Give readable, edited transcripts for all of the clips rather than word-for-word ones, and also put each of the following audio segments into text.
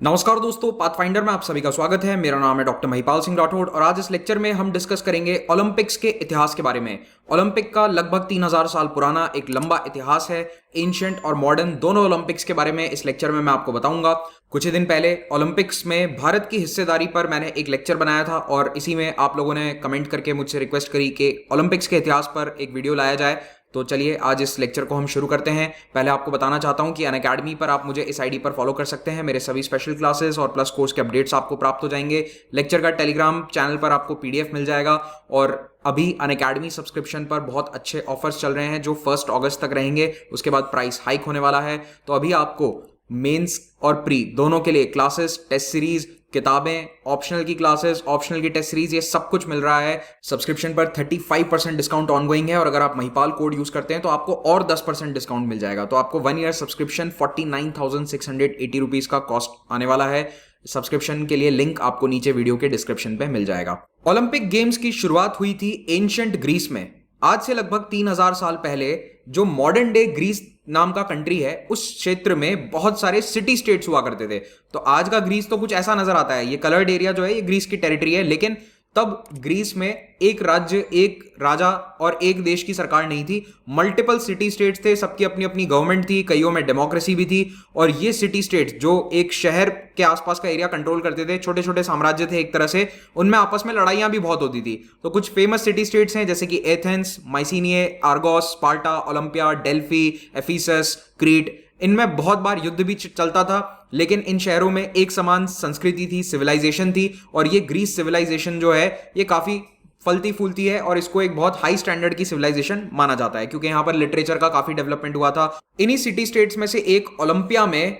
नमस्कार दोस्तों, पाथफाइंडर में आप सभी का स्वागत है। मेरा नाम है डॉक्टर महिपाल सिंह राठौड़ और आज इस लेक्चर में हम डिस्कस करेंगे ओलंपिक्स के इतिहास के बारे में। ओलंपिक का लगभग 3000 साल पुराना एक लंबा इतिहास है। एंशिएंट और मॉडर्न दोनों ओलंपिक्स के बारे में इस लेक्चर में मैं आपको बताऊंगा। कुछ ही दिन पहले ओलंपिक्स में भारत की हिस्सेदारी पर मैंने एक लेक्चर बनाया था और इसी में आप लोगों ने कमेंट करके मुझसे रिक्वेस्ट करी कि ओलंपिक्स के इतिहास पर एक वीडियो लाया जाए। तो चलिए आज इस लेक्चर को हम शुरू करते हैं। पहले आपको बताना चाहता हूं कि अनअकैडमी पर आप मुझे इस आईडी पर फॉलो कर सकते हैं। मेरे सभी स्पेशल क्लासेस और प्लस कोर्स के अपडेट्स आपको प्राप्त हो जाएंगे। लेक्चर का टेलीग्राम चैनल पर आपको पीडीएफ मिल जाएगा और अभी अनअकैडमी सब्सक्रिप्शन पर बहुत अच्छे ऑफर्स चल रहे हैं जो 1 अगस्त तक रहेंगे। उसके बाद प्राइस हाइक होने वाला है। तो अभी आपको मेंस और प्री दोनों के लिए क्लासेस, टेस्ट सीरीज, किताबें, ऑप्शनल की क्लासेस, ऑप्शनल की टेस्ट सीरीज, ये सब कुछ मिल रहा है। सब्सक्रिप्शन पर 35% डिस्काउंट ऑनगोइंग है और अगर आप महिपाल कोड यूज करते हैं तो आपको और 10% डिस्काउंट मिल जाएगा। तो आपको 1 ईयर सब्सक्रिप्शन 49,680 रुपीज का कॉस्ट आने वाला है। सब्सक्रिप्शन के लिए लिंक आपको नीचे वीडियो के डिस्क्रिप्शन पे मिल जाएगा। ओलंपिक गेम्स की शुरुआत हुई थी एंशिएंट ग्रीस में। आज से लगभग 3000 साल पहले जो मॉडर्न डे ग्रीस नाम का कंट्री है, उस क्षेत्र में बहुत सारे सिटी स्टेट्स हुआ करते थे। तो आज का ग्रीस तो कुछ ऐसा नजर आता है। ये कलर्ड एरिया जो है ये ग्रीस की टेरिटरी है, लेकिन तब ग्रीस में एक राज्य, एक राजा और एक देश की सरकार नहीं थी। मल्टीपल सिटी स्टेट्स थे, सबकी अपनी अपनी गवर्नमेंट थी, कईयों में डेमोक्रेसी भी थी। और ये सिटी स्टेट्स जो एक शहर के आसपास का एरिया कंट्रोल करते थे, छोटे छोटे साम्राज्य थे एक तरह से, उनमें आपस में लड़ाइयां भी बहुत होती थी। तो कुछ फेमस सिटी स्टेट्स हैं जैसे कि Athens, Mycenae, Argos, Sparta, Olympia, Delphi, Ephesus, Crete. इनमें बहुत बार युद्ध भी चलता था, लेकिन इन शहरों में एक समान संस्कृति थी, सिविलाइजेशन थी। और ये ग्रीस सिविलाइजेशन जो है ये काफी फलती फूलती है और इसको एक बहुत हाई स्टैंडर्ड की सिविलाइजेशन माना जाता है क्योंकि यहां पर लिटरेचर का काफी डेवलपमेंट हुआ था। इन्हीं सिटी स्टेट्स में से एक ओलंपिया में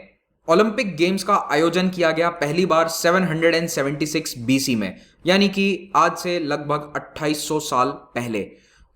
ओलंपिक गेम्स का आयोजन किया गया पहली बार 776 बीसी में, यानी कि आज से लगभग 2800 साल पहले।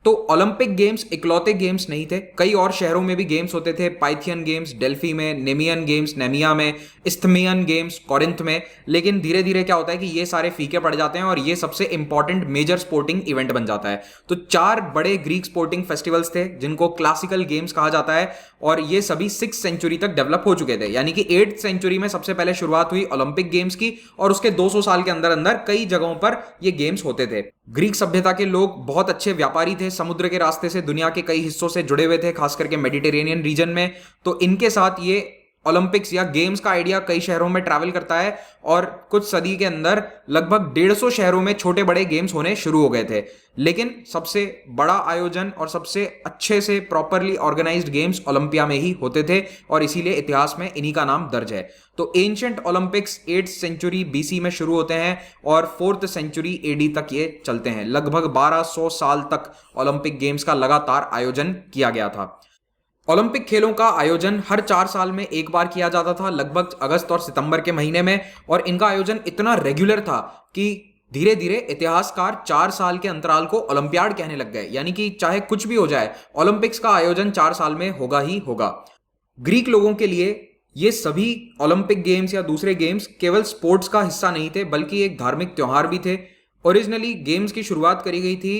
तो ओलंपिक गेम्स इकलौते गेम्स नहीं थे, कई और शहरों में भी गेम्स होते थे। पाइथियन गेम्स डेल्फी में, नेमियन गेम्स नेमिया में, इस्थमियन गेम्स कोरिंथ में। लेकिन धीरे धीरे क्या होता है कि ये सारे फीके पड़ जाते हैं और ये सबसे इंपॉर्टेंट मेजर स्पोर्टिंग इवेंट बन जाता है। तो 4 बड़े ग्रीक स्पोर्टिंग फेस्टिवल्स थे जिनको क्लासिकल गेम्स कहा जाता है और ये सभी 6th सेंचुरी तक डेवलप हो चुके थे। यानी कि 8th सेंचुरी में सबसे पहले शुरुआत हुई ओलंपिक गेम्स की और उसके 200 साल के अंदर अंदर कई जगहों पर ये गेम्स होते थे। ग्रीक सभ्यता के लोग बहुत अच्छे व्यापारी थे, समुद्र के रास्ते से दुनिया के कई हिस्सों से जुड़े हुए थे, खास करके मेडिटेरेनियन रीजन में। तो इनके साथ ये ओलंपिक्स या गेम्स का आइडिया कई शहरों में ट्रैवल करता है और कुछ सदी के अंदर लगभग 150 शहरों में छोटे बड़े गेम्स होने शुरू हो गए थे। लेकिन सबसे बड़ा आयोजन और सबसे अच्छे से प्रॉपरली ऑर्गेनाइज्ड गेम्स ओलंपिया में ही होते थे और इसीलिए इतिहास में इन्हीं का नाम दर्ज है। तो ancient Olympics 8th century BC में शुरू होते हैं और 4th सेंचुरी एडी तक ये चलते हैं। लगभग 1200 साल तक ओलंपिक गेम्स का लगातार आयोजन किया गया था। ओलंपिक खेलों का आयोजन हर 4 साल में एक बार किया जाता था, लगभग अगस्त और सितंबर के महीने में। और इनका आयोजन इतना रेगुलर था कि धीरे धीरे इतिहासकार 4 साल के अंतराल को ओलंपियाड कहने लग गए, यानी कि चाहे कुछ भी हो जाए ओलंपिक्स का आयोजन 4 साल में होगा ही होगा। ग्रीक लोगों के लिए ये सभी ओलंपिक गेम्स या दूसरे गेम्स केवल स्पोर्ट्स का हिस्सा नहीं थे बल्कि एक धार्मिक त्योहार भी थे। ओरिजिनली गेम्स की शुरुआत करी गई थी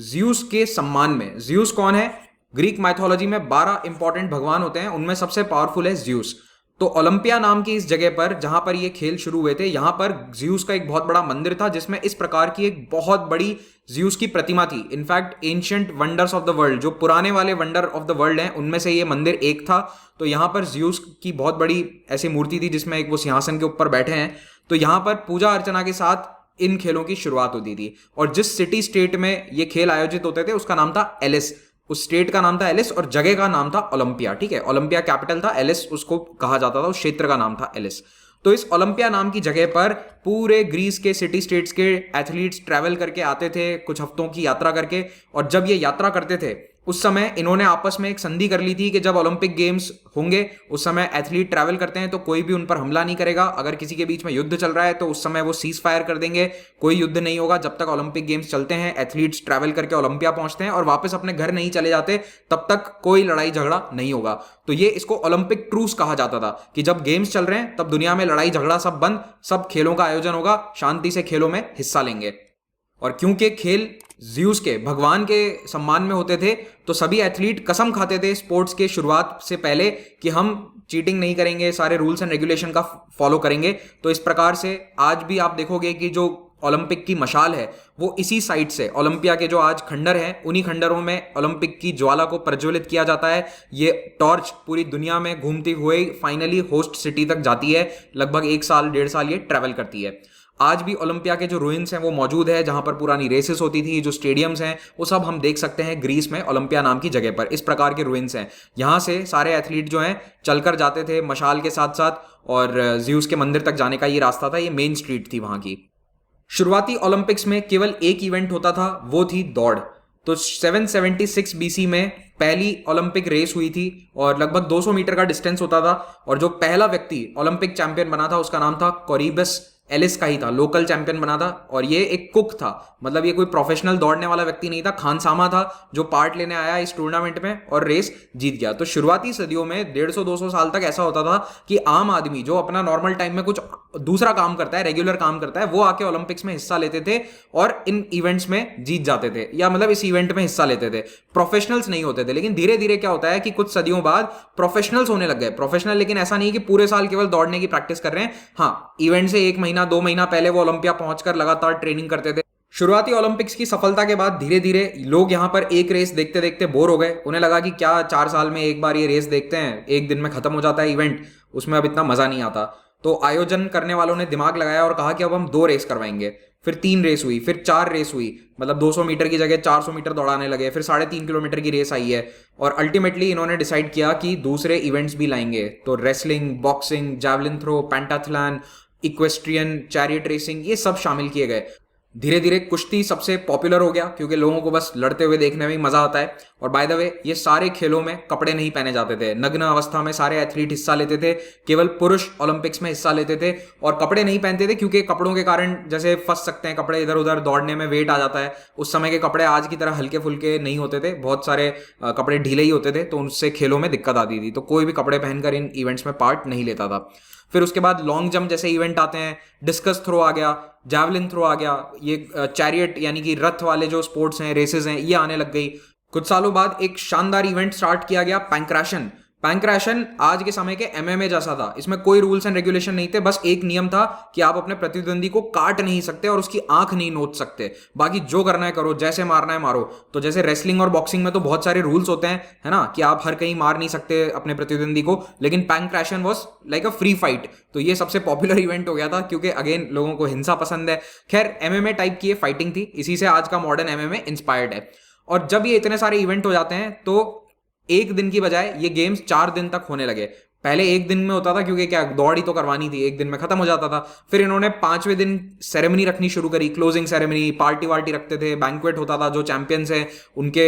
ज्यूस के सम्मान में। ज्यूस कौन है? ग्रीक माइथोलॉजी में 12 इंपॉर्टेंट भगवान होते हैं, उनमें सबसे पावरफुल है ज्यूस। तो ओलंपिया नाम की इस जगह पर जहां पर ये खेल शुरू हुए थे, यहां पर ज्यूस का एक बहुत बड़ा मंदिर था जिसमें इस प्रकार की एक बहुत बड़ी ज्यूस की प्रतिमा थी। In fact ancient wonders of the world, जो पुराने वाले वंडर ऑफ द वर्ल्ड हैं, उनमें से ये मंदिर एक था। तो यहां पर ज्यूस की बहुत बड़ी ऐसी मूर्ति थी जिसमें एक वो सिंहासन के ऊपर बैठे हैं। तो यहां पर पूजा अर्चना के साथ इन खेलों की शुरुआत होती थी। और जिस सिटी स्टेट में ये खेल आयोजित होते थे उसका नाम था एलिस। उस स्टेट का नाम था एलिस और जगह का नाम था ओलंपिया। ठीक है, ओलंपिया कैपिटल था, एलिस उसको कहा जाता था, उस क्षेत्र का नाम था एलिस। तो इस ओलंपिया नाम की जगह पर पूरे ग्रीस के सिटी स्टेट्स के एथलीट्स ट्रैवल करके आते थे, कुछ हफ्तों की यात्रा करके। और जब ये यात्रा करते थे उस समय इन्होंने आपस में एक संधि कर ली थी कि जब ओलंपिक गेम्स होंगे उस समय एथलीट ट्रैवल करते हैं तो कोई भी उन पर हमला नहीं करेगा। अगर किसी के बीच में युद्ध चल रहा है तो उस समय वो सीज फायर कर देंगे, कोई युद्ध नहीं होगा जब तक ओलंपिक गेम्स चलते हैं। एथलीट्स ट्रैवल करके ओलंपिया पहुंचते हैं और वापस अपने घर नहीं चले जाते तब तक कोई लड़ाई झगड़ा नहीं होगा। तो ये इसको ओलंपिक ट्रूस कहा जाता था कि जब गेम्स चल रहे हैं तब दुनिया में लड़ाई झगड़ा सब बंद, सब खेलों का आयोजन होगा, शांति से खेलों में हिस्सा लेंगे। और क्योंकि खेल ज्यूस के भगवान के सम्मान में होते थे तो सभी एथलीट कसम खाते थे स्पोर्ट्स के शुरुआत से पहले कि हम चीटिंग नहीं करेंगे, सारे रूल्स एंड रेगुलेशन का फॉलो करेंगे। तो इस प्रकार से आज भी आप देखोगे कि जो ओलंपिक की मशाल है वो इसी साइड से, ओलंपिया के जो आज खंडर हैं उन्हीं खंडरों में ओलंपिक की ज्वाला को प्रज्वलित किया जाता है। ये टॉर्च पूरी दुनिया में घूमती हुए फाइनली होस्ट सिटी तक जाती है। लगभग 1 साल 1.5 साल ये ट्रैवल करती है। आज भी ओलंपिया के जो रूइंस हैं वो मौजूद है, जहां पर पुरानी रेसेस होती थी, जो स्टेडियम्स हैं वो सब हम देख सकते हैं ग्रीस में ओलंपिया नाम की जगह पर। इस प्रकार के रूइंस हैं। यहां से सारे एथलीट जो हैं चलकर जाते थे मशाल के साथ साथ, और ज्यूस के मंदिर तक जाने का ये रास्ता था, ये मेन स्ट्रीट थी वहां की। शुरुआती ओलंपिक्स में केवल एक इवेंट होता था, वो थी दौड़। तो 776 बीसी में पहली ओलंपिक रेस हुई थी और लगभग 200 मीटर का डिस्टेंस होता था। और जो पहला व्यक्ति ओलंपिक चैंपियन बना था उसका नाम था कोरिबस एलिस का ही था, लोकल चैंपियन बना था। और ये एक कुक था, मतलब ये कोई प्रोफेशनल दौड़ने वाला व्यक्ति नहीं था, खानसामा था जो पार्ट लेने आया इस टूर्नामेंट में और रेस जीत गया। तो शुरुआती सदियों में 150-200 साल तक ऐसा होता था कि आम आदमी जो अपना नॉर्मल टाइम में कुछ दूसरा काम करता है, रेगुलर काम करता है, वो आके ओलंपिक्स में हिस्सा लेते थे और इन इवेंट्स में जीत जाते थे, या मतलब इस इवेंट में हिस्सा लेते थे। प्रोफेशनल्स नहीं होते थे। लेकिन धीरे धीरे क्या होता है कि कुछ सदियों बाद प्रोफेशनल्स होने लग गए। प्रोफेशनल लेकिन ऐसा नहीं कि पूरे साल केवल दौड़ने की प्रैक्टिस कर रहे हैं, हाँ इवेंट से 1 महीना 2 महीना पहले वो ओलंपिया पहुंचकर लगातार ट्रेनिंग करते थे। शुरुआती ओलंपिक्स की सफलता के बाद धीरे धीरे लोग यहां पर एक रेस देखते देखते बोर हो गए। उन्हें लगा कि क्या 4 साल में एक बार ये रेस देखते हैं, एक दिन में खत्म हो जाता है इवेंट, उसमें अब इतना मजा नहीं आता। तो आयोजन करने वालों ने दिमाग लगाया और कहा कि अब हम 2 रेस करवाएंगे। फिर 3 रेस हुई, फिर 4 रेस हुई, मतलब 200 मीटर की जगह 400 मीटर दौड़ाने लगे। फिर 3.5 किलोमीटर की रेस आई है और अल्टीमेटली इन्होंने डिसाइड किया कि दूसरे इवेंट्स भी लाएंगे। तो wrestling, boxing, javelin throw, pentathlon, equestrian, chariot racing, ये सब शामिल किए गए। धीरे धीरे कुश्ती सबसे पॉपुलर हो गया क्योंकि लोगों को बस लड़ते हुए देखने में ही मजा आता है। और बाय द वे ये सारे खेलों में कपड़े नहीं पहने जाते थे, नग्न अवस्था में सारे एथलीट हिस्सा लेते थे। केवल पुरुष ओलंपिक्स में हिस्सा लेते थे और कपड़े नहीं पहनते थे क्योंकि कपड़ों के कारण जैसे फंस सकते हैं कपड़े, इधर उधर दौड़ने में वेट आ जाता है। उस समय के कपड़े आज की तरह हल्के फुल्के नहीं होते थे, बहुत सारे कपड़े ढीले ही होते थे, तो उनसे खेलों में दिक्कत आती थी। तो कोई भी कपड़े पहनकर इन इवेंट्स में पार्ट नहीं लेता था। फिर उसके बाद लॉन्ग जंप जैसे इवेंट आते हैं, डिस्कस थ्रो आ गया, जैवलिन थ्रो आ गया, ये चैरियट यानी कि रथ वाले जो स्पोर्ट्स हैं, रेसेस हैं, ये आने लग गई। कुछ सालों बाद एक शानदार इवेंट स्टार्ट किया गया, पैंक्राशन। पैंक्राशन आज के समय के एमएमए जैसा था। इसमें कोई रूल्स एंड रेगुलेशन नहीं थे, बस एक नियम था कि आप अपने प्रतिद्वंदी को काट नहीं सकते और उसकी आंख नहीं नोच सकते, बाकी जो करना है करो, जैसे मारना है मारो। तो जैसे रेसलिंग और बॉक्सिंग में तो बहुत सारे रूल्स होते हैं, है ना, कि आप हर कहीं मार नहीं सकते अपने प्रतिद्वंदी को, लेकिन pankration was like a free fight. तो ये सबसे पॉपुलर इवेंट हो गया था क्योंकि अगेन लोगों को हिंसा पसंद है। खैर एमएमए टाइप की ये फाइटिंग थी, इसी से आज का मॉडर्न एमएमए इंस्पायर्ड है। और जब ये इतने सारे इवेंट हो जाते हैं तो एक दिन की बजाय ये गेम्स 4 दिन तक होने लगे। पहले एक दिन में होता था क्योंकि क्या दौड़ ही तो करवानी थी, एक दिन में खत्म हो जाता था। फिर इन्होंने 5वें दिन सेरेमनी रखनी शुरू करी, क्लोजिंग सेरेमनी, पार्टी वार्टी रखते थे, बैंक्वेट होता था, जो चैंपियंस हैं उनके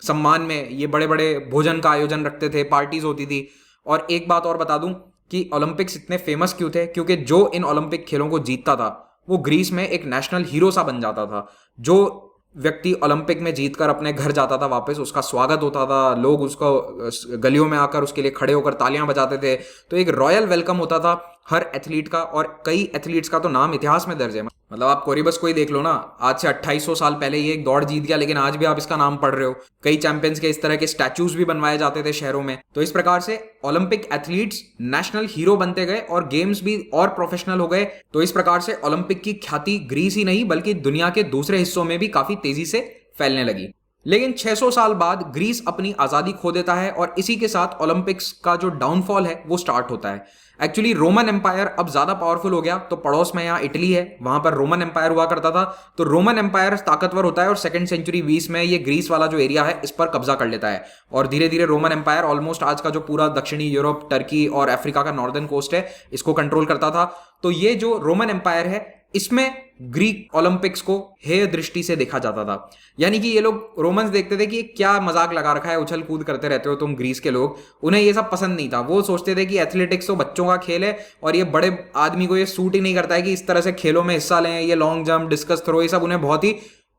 सम्मान में ये बड़े बड़े भोजन का आयोजन रखते थे, पार्टीज होती थी। और एक बात और बता दूं कि ओलंपिक्स इतने फेमस क्यों थे, क्योंकि जो इन ओलंपिक खेलों को जीतता था वो ग्रीस में एक नेशनल हीरो सा बन जाता था। जो व्यक्ति ओलंपिक में जीतकर अपने घर जाता था वापस, उसका स्वागत होता था, लोग उसको गलियों में आकर उसके लिए खड़े होकर तालियां बजाते थे। तो एक रॉयल वेलकम होता था हर एथलीट का, और कई एथलीट्स का तो नाम इतिहास में दर्ज है। मतलब आप कोरिबस को ही देख लो ना, आज से 2800 साल पहले ये एक दौड़ जीत गया, लेकिन आज भी आप इसका नाम पढ़ रहे हो। कई चैंपियंस के इस तरह के स्टैचूज भी बनवाए जाते थे शहरों में। तो इस प्रकार से ओलंपिक एथलीट्स नेशनल हीरो बनते गए और गेम्स भी और प्रोफेशनल हो गए। तो इस प्रकार से ओलंपिक की ख्याति ग्रीस ही नहीं बल्कि दुनिया के दूसरे हिस्सों में भी काफी तेजी से फैलने लगी। लेकिन 600 साल बाद ग्रीस अपनी आजादी खो देता है और इसी के साथ ओलंपिक्स का जो डाउनफॉल है वो स्टार्ट होता है। एक्चुअली रोमन एम्पायर अब ज्यादा पावरफुल हो गया, तो पड़ोस में यहाँ इटली है, वहां पर रोमन एम्पायर हुआ करता था। तो रोमन एम्पायर ताकतवर होता है और 2nd सेंचुरी 20 में ये ग्रीस वाला जो एरिया है इस पर कब्जा कर लेता है। और धीरे धीरे रोमन एम्पायर ऑलमोस्ट आज का जो पूरा दक्षिणी यूरोप, टर्की और अफ्रीका का नॉर्दर्न कोस्ट है इसको कंट्रोल करता था। तो ये जो रोमन एम्पायर है इसमें ग्रीक ओलंपिक्स को हेय दृष्टि से देखा जाता था। यानी कि ये लोग रोमन्स देखते थे कि क्या मजाक लगा रखा है, उछल कूद करते रहते हो तुम ग्रीस के लोग। उन्हें ये सब पसंद नहीं था। वो सोचते थे कि एथलेटिक्स तो बच्चों का खेल है और ये बड़े आदमी को ये सूट ही नहीं करता है कि इस तरह से खेलों में हिस्सा लें। ये लॉन्ग जंप, डिस्कस थ्रो, ये सब उन्हें बहुत ही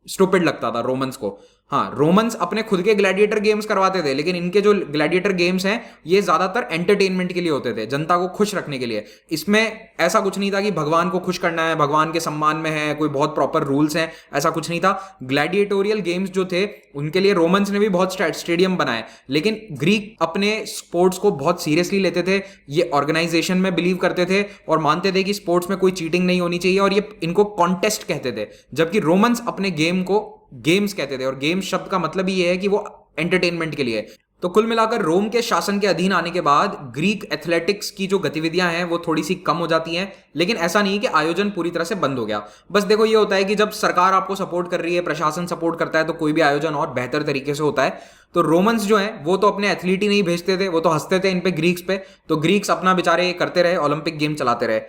स्टूपिड लगता था रोमन्स को। हाँ, रोमन्स अपने खुद के ग्लैडिएटर गेम्स करवाते थे, लेकिन इनके जो ग्लैडिएटर गेम्स हैं ये ज्यादातर एंटरटेनमेंट के लिए होते थे, जनता को खुश रखने के लिए। इसमें ऐसा कुछ नहीं था कि भगवान को खुश करना है, भगवान के सम्मान में है, कोई बहुत प्रॉपर रूल्स हैं, ऐसा कुछ नहीं था। ग्लैडिएटोरियल गेम्स जो थे उनके लिए रोमन्स ने भी बहुत स्टेडियम बनाए, लेकिन ग्रीक अपने स्पोर्ट्स को बहुत सीरियसली लेते थे, ये ऑर्गेनाइजेशन में बिलीव करते थे और मानते थे कि स्पोर्ट्स में कोई चीटिंग नहीं होनी चाहिए, और ये इनको कॉन्टेस्ट कहते थे। जबकि रोमन्स अपने गेम को गेम्स कहते थे, और गेम्स शब्द का मतलब ही ये है कि वो एंटरटेनमेंट के लिए। तो कुल मिलाकर रोम के शासन के अधीन आने के बाद ग्रीक एथलेटिक्स की जो गतिविधियां हैं वो थोड़ी सी कम हो जाती हैं, लेकिन ऐसा नहीं है कि आयोजन पूरी तरह से बंद हो गया। बस देखो, ये होता है कि जब सरकार आपको सपोर्ट कर रही है, प्रशासन सपोर्ट करता है, तो कोई भी आयोजन और बेहतर तरीके से होता है। तो रोमन्स जो हैं वो तो अपने एथलीट ही नहीं भेजते थे, वो तो हंसते थे इन पे, ग्रीक्स पे। तो ग्रीक्स अपना बेचारे करते रहे, ओलंपिक गेम चलाते रहे।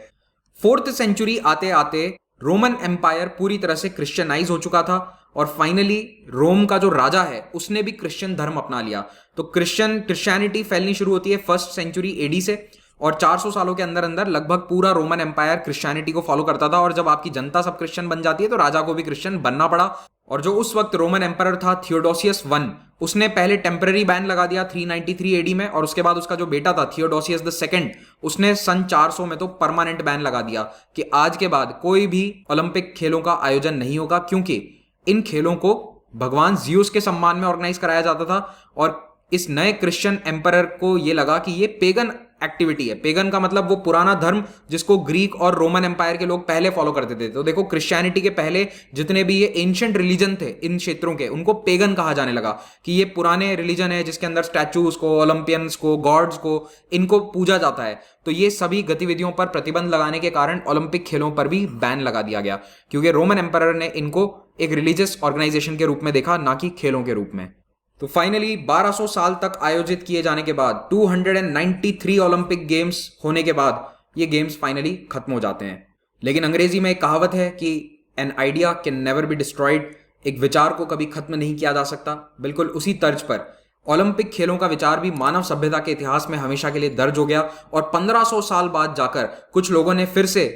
4th सेंचुरी आते आते रोमन एम्पायर पूरी तरह से क्रिश्चियनाइज हो चुका था, और फाइनली रोम का जो राजा है उसने भी क्रिश्चियन धर्म अपना लिया। तो क्रिश्चियनिटी फैलनी शुरू होती है 1st सेंचुरी एडी से, और 400 सालों के अंदर अंदर लगभग पूरा रोमन एम्पायर क्रिश्चियनिटी को फॉलो करता था। और जब आपकी जनता सब क्रिश्चियन बन जाती है तो राजा को भी क्रिश्चियन बनना पड़ा। और जो उस वक्त रोमन एम्पायर था थियोडोसियस I, उसने पहले टेम्पररी बैन लगा दिया 393 एडी में, और उसके बाद उसका जो बेटा था थियोडोसियस II, उसने सन 400 में तो परमानेंट बैन लगा दिया कि आज के बाद कोई भी ओलंपिक खेलों का आयोजन नहीं होगा, क्योंकि इन खेलों को भगवान जियूस के सम्मान में ऑर्गेनाइज कराया जाता था। और इस नए क्रिश्चियन एम्परर को ये लगा कि ये पेगन एक्टिविटी है। पेगन का मतलब वो पुराना धर्म जिसको ग्रीक और रोमन एम्पायर के लोग पहले फॉलो करते थे। तो देखो, क्रिश्चियनिटी के पहले जितने भी ये एंशिएंट रिलीजन थे इन क्षेत्रों के, उनको पेगन कहा जाने लगा कि ये पुराने रिलीजन है जिसके अंदर स्टैचूज को, ओलंपियंस को, गॉड्स को, इनको पूजा जाता है। तो ये सभी गतिविधियों पर प्रतिबंध लगाने के कारण ओलंपिक खेलों पर भी बैन लगा दिया गया, क्योंकि रोमन एम्पायर ने इनको एक रिलीजियस ऑर्गेनाइजेशन के रूप में देखा, ना कि खेलों के रूप में। तो फाइनली 1200 साल तक आयोजित किए जाने के बाद, 293 ओलंपिक गेम्स होने के बाद ये गेम्स फाइनली खत्म हो जाते हैं। लेकिन अंग्रेजी में एक कहावत है कि an idea can never be destroyed, एक विचार को कभी खत्म नहीं किया जा सकता। बिल्कुल उसी तर्ज पर ओलंपिक खेलों का विचार भी मानव सभ्यता के इतिहास में हमेशा के लिए दर्ज हो गया, और 1500 साल बाद जाकर कुछ लोगों ने फिर से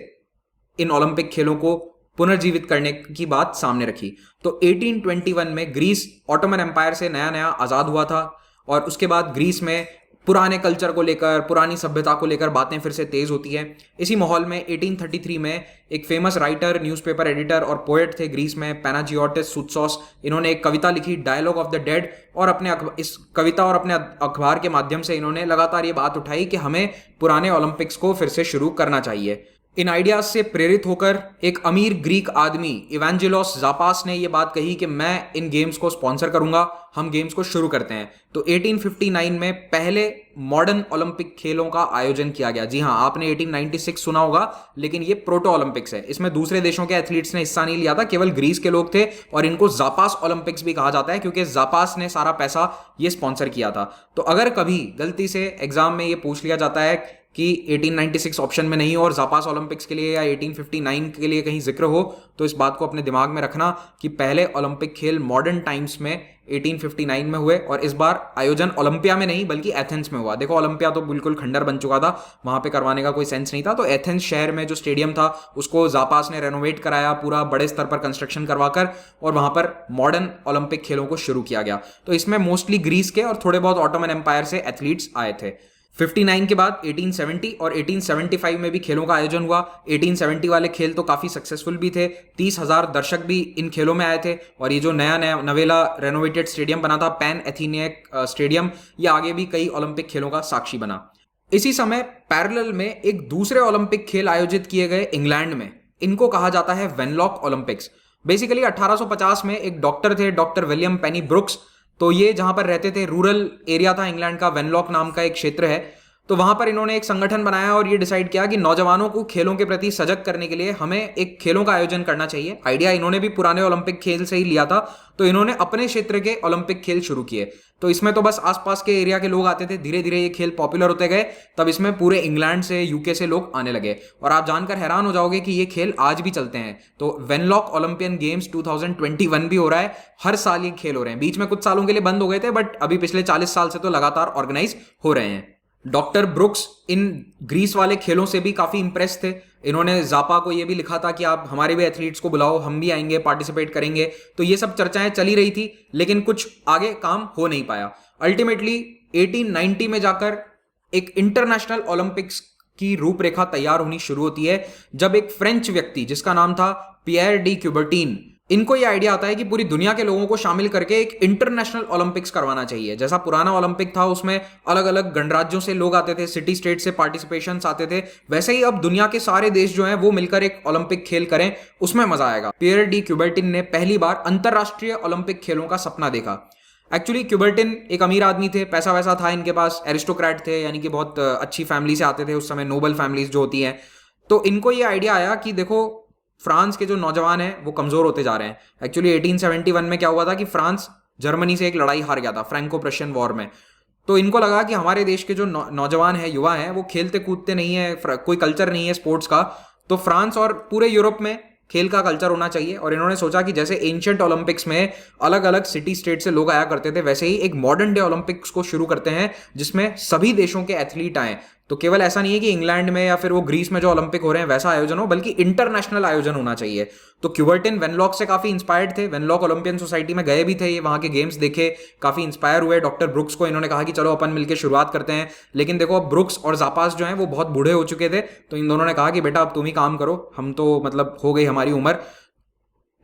इन ओलंपिक खेलों को पुनर्जीवित करने की बात सामने रखी। तो 1821 में ग्रीस ऑटोमन एम्पायर से नया नया आजाद हुआ था, और उसके बाद ग्रीस में पुराने कल्चर को लेकर, पुरानी सभ्यता को लेकर बातें फिर से तेज होती हैं। इसी माहौल में 1833 में एक फेमस राइटर, न्यूज़पेपर एडिटर और पोएट थे ग्रीस में, पैनाजियोटिस सुत्सोस। इन्होंने एक कविता लिखी, डायलॉग ऑफ द डेड, और अपने इस कविता और अपने अखबार के माध्यम से इन्होंने लगातार ये बात उठाई कि हमें पुराने ओलंपिक्स को फिर से शुरू करना चाहिए। इन आइडियाज से प्रेरित होकर एक अमीर ग्रीक आदमी इवेंजेलोस जापास ने यह बात कही कि मैं इन गेम्स को स्पॉन्सर करूंगा, हम गेम्स को शुरू करते हैं। तो 1859 में पहले मॉडर्न ओलंपिक खेलों का आयोजन किया गया। जी हां, आपने 1896 सुना होगा, लेकिन ये प्रोटो ओलंपिक्स है। इसमें दूसरे देशों के एथलीट्स ने हिस्सा नहीं लिया था, केवल ग्रीस के लोग थे, और इनको जापास ओलंपिक्स भी कहा जाता है क्योंकि जापास ने सारा पैसा ये स्पॉन्सर किया था। तो अगर कभी गलती से एग्जाम में ये पूछ लिया जाता है कि 1896 ऑप्शन में नहीं हो और जापास ओलंपिक्स के लिए या 1859 के लिए कहीं जिक्र हो, तो इस बात को अपने दिमाग में रखना कि पहले ओलंपिक खेल मॉडर्न टाइम्स में 1859 में हुए, और इस बार आयोजन ओलंपिया में नहीं बल्कि एथेंस में हुआ। देखो, ओलंपिया तो बिल्कुल खंडर बन चुका था, वहां पे करवाने का कोई सेंस नहीं था। तो एथेंस शहर में जो स्टेडियम था उसको जापास ने रेनोवेट कराया, पूरा बड़े स्तर पर कंस्ट्रक्शन करवाकर, और वहां पर मॉडर्न ओलंपिक खेलों को शुरू किया गया। तो इसमें मोस्टली ग्रीस के और थोड़े बहुत ऑटोमन एम्पायर से एथलीट्स आए थे। 59 के बाद 1870 और 1875 में भी खेलों का आयोजन हुआ। 1870 वाले खेल तो काफी सक्सेसफुल भी थे, 30,000 दर्शक भी इन खेलों में आए थे, और ये जो नया नवेला रेनोवेटेड स्टेडियम बना था, पैन एथेनिक स्टेडियम, ये आगे भी कई ओलंपिक खेलों का साक्षी बना। इसी समय पैरेलल में एक दूसरे ओलंपिक खेल आयोजित किए गए इंग्लैंड में। इनको कहा जाता है वेनलॉक ओलंपिक्स। बेसिकली 1850 में एक डॉक्टर थे, डॉक्टर विलियम पेनी ब्रुक्स। तो ये जहां पर रहते थे, रूरल एरिया था इंग्लैंड का, वेनलॉक नाम का एक क्षेत्र है। तो वहां पर इन्होंने एक संगठन बनाया और ये डिसाइड किया कि नौजवानों को खेलों के प्रति सजग करने के लिए हमें एक खेलों का आयोजन करना चाहिए। आइडिया इन्होंने भी पुराने ओलंपिक खेल से ही लिया था। तो इन्होंने अपने क्षेत्र के ओलंपिक खेल शुरू किए। तो इसमें तो बस आसपास के एरिया के लोग आते थे, धीरे धीरे ये खेल पॉपुलर होते गए। तब इसमें पूरे इंग्लैंड से, यूके से लोग आने लगे, और आप जानकर हैरान हो जाओगे कि ये खेल आज भी चलते हैं। तो वेनलॉक ओलंपियन गेम्स 2021 भी हो रहा है। हर साल ये खेल हो रहे हैं। बीच में कुछ सालों के लिए बंद हो गए थे, बट अभी पिछले 40 साल से तो लगातार ऑर्गेनाइज हो रहे हैं। डॉक्टर ब्रुक्स इन ग्रीस वाले खेलों से भी काफ़ी इंप्रेस थे। इन्होंने जापा को ये भी लिखा था कि आप हमारे भी एथलीट्स को बुलाओ, हम भी आएंगे, पार्टिसिपेट करेंगे। तो ये सब चर्चाएं चली रही थी, लेकिन कुछ आगे काम हो नहीं पाया। अल्टीमेटली 1890 में जाकर एक इंटरनेशनल ओलंपिक्स की रूपरेखा तैयार होनी शुरू होती है, जब एक फ्रेंच व्यक्ति जिसका नाम था पियर डी क्यूबर्टीन, इनको यह आइडिया आता है कि पूरी दुनिया के लोगों को शामिल करके एक इंटरनेशनल ओलंपिक्स करवाना चाहिए। जैसा पुराना ओलंपिक था उसमें अलग अलग गणराज्यों से लोग आते थे, सिटी स्टेट से पार्टिसिपेशन आते थे, वैसे ही अब दुनिया के सारे देश जो हैं वो मिलकर एक ओलंपिक खेल करें, उसमें मजा आएगा। पियर डी क्यूबर्टिन ने पहली बार अंतरराष्ट्रीय ओलंपिक खेलों का सपना देखा। एक्चुअली क्यूबर्टिन एक अमीर आदमी थे, पैसा वैसा था इनके पास, एरिस्टोक्रेट थे, यानी कि बहुत अच्छी फैमिली से आते थे उस समय, नोबल फैमिलीज जो होती हैं। तो इनको ये आइडिया आया कि देखो फ्रांस के जो नौजवान हैं वो कमजोर होते जा रहे हैं। एक्चुअली 1871 में क्या हुआ था कि फ्रांस जर्मनी से एक लड़ाई हार गया था, फ्रैंको प्रशियन वॉर में। तो इनको लगा कि हमारे देश के जो नौजवान हैं, युवा हैं, वो खेलते कूदते नहीं है, कोई कल्चर नहीं है स्पोर्ट्स का, तो फ्रांस और पूरे यूरोप में खेल का कल्चर होना चाहिए। और इन्होंने सोचा कि जैसे एंशिएंट ओलंपिक्स में अलग अलग सिटी स्टेट से लोग आया करते थे, वैसे ही एक मॉडर्न डे ओलंपिक्स को शुरू करते हैं जिसमें सभी देशों के एथलीट आए। तो केवल ऐसा नहीं है कि इंग्लैंड में या फिर वो ग्रीस में जो ओलंपिक हो रहे हैं वैसा आयोजन हो, बल्कि इंटरनेशनल आयोजन होना चाहिए। तो क्यूबर्टिन वेनलॉक से काफी इंस्पायर्ड थे, वेनलॉक ओलंपियन सोसाइटी में गए भी थे, ये वहां के गेम्स देखे, काफी इंस्पायर हुए। डॉक्टर ब्रुक्स को इन्होंने कहा कि चलो अपन मिलकर शुरुआत करते हैं। लेकिन देखो अब ब्रुक्स और जापास जो हैं वो बहुत बूढ़े हो चुके थे, तो इन दोनों ने कहा कि बेटा अब तुम ही काम करो, हम तो मतलब हो गई हमारी उम्र।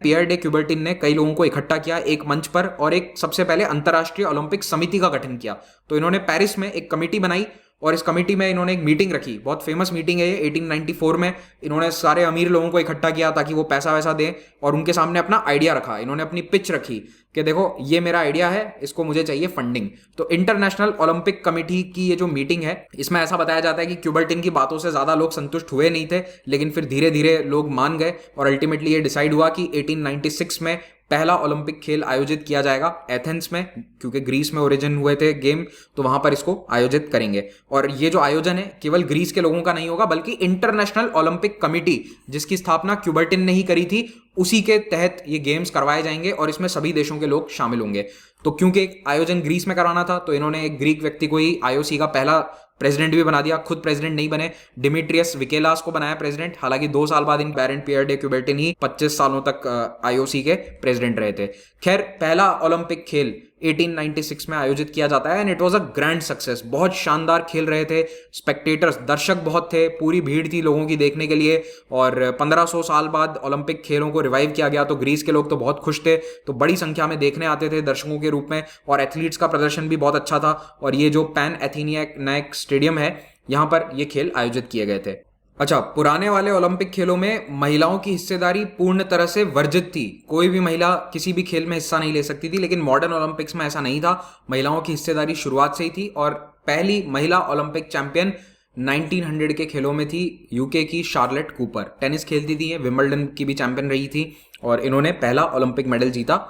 पियर डे क्यूबर्टिन ने कई लोगों को इकट्ठा किया एक मंच पर और एक सबसे पहले अंतर्राष्ट्रीय ओलंपिक समिति का गठन किया। तो इन्होंने पेरिस में एक कमेटी बनाई और इस कमेटी में इन्होंने एक मीटिंग रखी, बहुत फेमस मीटिंग है ये। 1894 में इन्होंने सारे अमीर लोगों को इकट्ठा किया ताकि वो पैसा वैसा दें, और उनके सामने अपना आइडिया रखा। इन्होंने अपनी पिच रखी कि देखो ये मेरा आइडिया है, इसको मुझे चाहिए फंडिंग। तो इंटरनेशनल ओलंपिक कमेटी की ये जो मीटिंग है, इसमें ऐसा बताया जाता है कि क्यूबर्टिन की बातों से ज्यादा लोग संतुष्ट हुए नहीं थे, लेकिन फिर धीरे धीरे लोग मान गए और अल्टीमेटली ये डिसाइड हुआ कि 1896 में पहला ओलंपिक खेल आयोजित किया जाएगा एथेंस में, क्योंकि ग्रीस में ओरिजिन हुए थे गेम, तो वहां पर इसको आयोजित करेंगे। और ये जो आयोजन है केवल ग्रीस के लोगों का नहीं होगा, बल्कि इंटरनेशनल ओलंपिक कमेटी जिसकी स्थापना क्यूबर्टिन ने ही करी थी, उसी के तहत ये गेम्स करवाए जाएंगे और इसमें सभी देशों के लोग शामिल होंगे। तो क्योंकि आयोजन ग्रीस में कराना था, तो इन्होंने एक ग्रीक व्यक्ति को ही आईओसी का पहला प्रेसिडेंट भी बना दिया। खुद प्रेसिडेंट नहीं बने, डिमिट्रियस विकेलास को बनाया प्रेसिडेंट। हालांकि 2 साल बाद इन बैरन पियर डे क्यूबर्टिन ही 25 सालों तक आईओसी के प्रेसिडेंट रहे थे। खैर, पहला ओलंपिक खेल 1896 में आयोजित किया जाता है and it was a grand success. बहुत शानदार खेल रहे थे, स्पेक्टेटर्स दर्शक बहुत थे, पूरी भीड़ थी लोगों की देखने के लिए। और 1500 साल बाद ओलंपिक खेलों को रिवाइव किया गया, तो ग्रीस के लोग तो बहुत खुश थे, तो बड़ी संख्या में देखने आते थे दर्शकों के रूप में, और एथलीट्स का प्रदर्शन भी बहुत अच्छा था। और ये जो पैन एथेनियाक स्टेडियम है, यहां पर ये खेल आयोजित किए गए थे। अच्छा, पुराने वाले ओलंपिक खेलों में महिलाओं की हिस्सेदारी पूर्ण तरह से वर्जित थी, कोई भी महिला किसी भी खेल में हिस्सा नहीं ले सकती थी। लेकिन मॉडर्न ओलंपिक्स में ऐसा नहीं था, महिलाओं की हिस्सेदारी शुरुआत से ही थी। और पहली महिला ओलंपिक चैंपियन 1900 के खेलों में थी यूके की शार्लेट कूपर। टेनिस खेलती थी, विंबलडन की भी चैंपियन रही थी, और इन्होंने पहला ओलंपिक मेडल जीता